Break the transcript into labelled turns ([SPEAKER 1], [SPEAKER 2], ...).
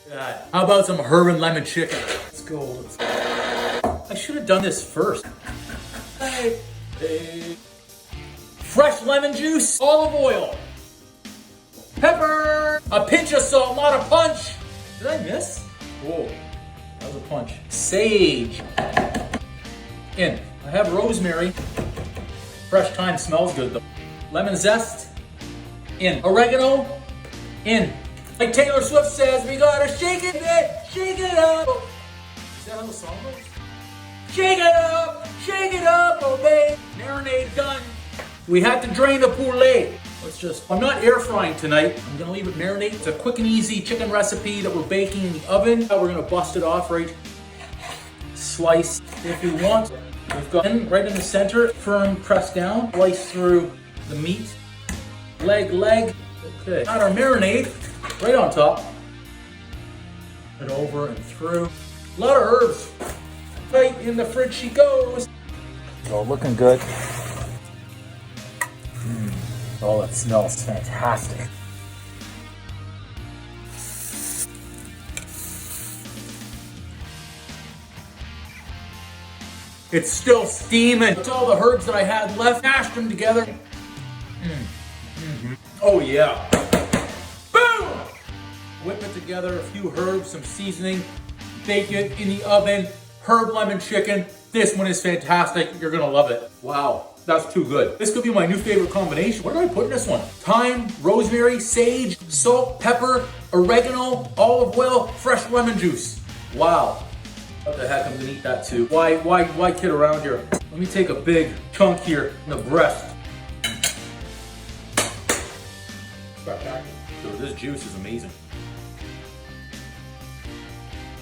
[SPEAKER 1] God. How about some herb and lemon chicken? Let's go. I should have done this first. Hey. Fresh lemon juice, olive oil, pepper, a pinch of salt, not a punch. Did I miss? Whoa, that was a punch. Sage. In. I have rosemary. Fresh thyme smells good though. Lemon zest. In. Oregano. In. Like Taylor Swift says, we gotta shake it, shake it up. Is that how the song goes? Shake it up, oh babe. Marinade done. We had to drain the poulet. I'm not air frying tonight. I'm gonna leave it marinate. It's a quick and easy chicken recipe that we're baking in the oven. We're gonna bust it off right. Slice if you want. We've got right in the center, firm, press down. Slice through the meat. Leg. Okay. Got our marinade right on top. And over and through. A lot of herbs. Right in the fridge she goes. Oh, looking good. Oh, it smells fantastic. It's still steaming. It's all the herbs that I had left. Mashed them together. Oh yeah. Boom! Whip it together, a few herbs, some seasoning. Bake it in the oven. Herb lemon chicken. This one is fantastic. You're gonna love it. Wow. That's too good. This could be my new favorite combination. What did I put in this one? Thyme, rosemary, sage, salt, pepper, oregano, olive oil, fresh lemon juice. Wow. What the heck, I'm gonna eat that too. Why kid around here? Let me take a big chunk here in the breast. So this juice is amazing.